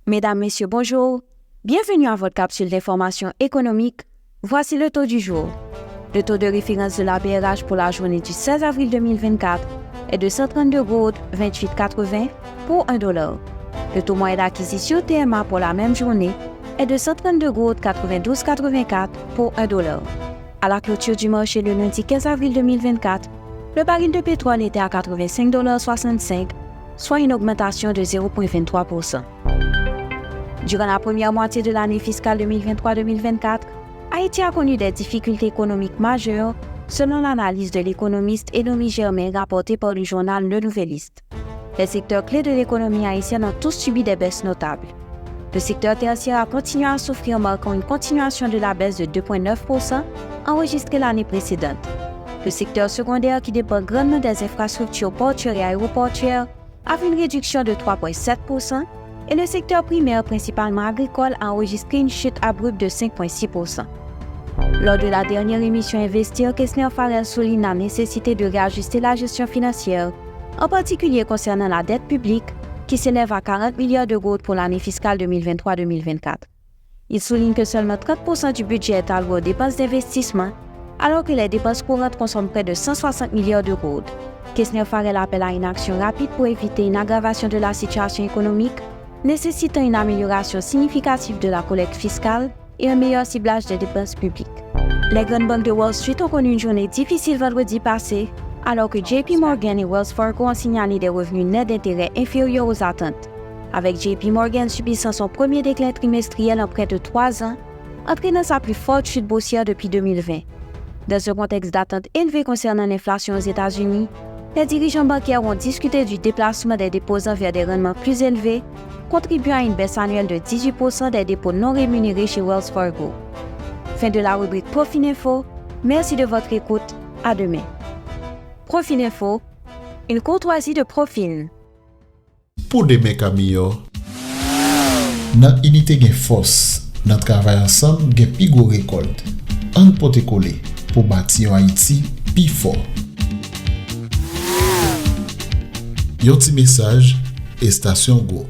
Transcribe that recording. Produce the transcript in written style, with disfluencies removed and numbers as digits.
Mesdames, Messieurs, bonjour. Bienvenue à votre capsule d'information économique. Voici le taux du jour. Le taux de référence de la BRH pour la journée du 16 avril 2024 est de 132,2880 pour $1. Le taux moyen d'acquisition TMA pour la même journée est de 132,9284 pour $1. À la clôture du marché le lundi 15 avril 2024, le baril de pétrole était à $85,65, soit une augmentation de 0,23%. Durant la première moitié de l'année fiscale 2023-2024, Haïti a connu des difficultés économiques majeures, selon l'analyse de l'économiste Enomi Germain rapportée par le journal Le Nouvelliste. Les secteurs clés de l'économie haïtienne ont tous subi des baisses notables. Le secteur tertiaire a continué à souffrir, marquant une continuation de la baisse de 2,9% enregistrée l'année précédente. Le secteur secondaire, qui dépend grandement des infrastructures portuaires et aéroportuaires, a vu une réduction de 3,7%, et le secteur primaire, principalement agricole, a enregistré une chute abrupte de 5,6%. Lors de la dernière émission Investir, Kessner Farrell souligne la nécessité de réajuster la gestion financière, en particulier concernant la dette publique, qui s'élève à 40 milliards d'euros pour l'année fiscale 2023-2024. Il souligne que seulement 30% du budget est alloué aux dépenses d'investissement, alors que les dépenses courantes consomment près de 160 milliards d'euros. Kessner Farrell appelle à une action rapide pour éviter une aggravation de la situation économique, nécessitant une amélioration significative de la collecte fiscale et un meilleur ciblage des dépenses publiques. Les grandes banques de Wall Street ont connu une journée difficile vendredi passé, alors que JP Morgan et Wells Fargo ont signalé des revenus nets d'intérêt inférieurs aux attentes, avec JP Morgan subissant son premier déclin trimestriel en près de 3 ans, entraînant sa plus forte chute boursière depuis 2020. Dans un contexte d'attente élevée concernant l'inflation aux États-Unis, les dirigeants bancaires ont discuté du déplacement des déposants vers des rendements plus élevés, contribuant à une baisse annuelle de 18% des dépôts non rémunérés chez Wells Fargo. Fin de la rubrique Profininfo. Merci de votre écoute. À demain. Profininfo, une courtoisie de Profin. Pour des mecs meilleurs, notre unité gagne force, notre travail ensemble gagne plus gros récolte. On peut te coller pour bâtir Haïti plus fort. Yon petit message et Station Go.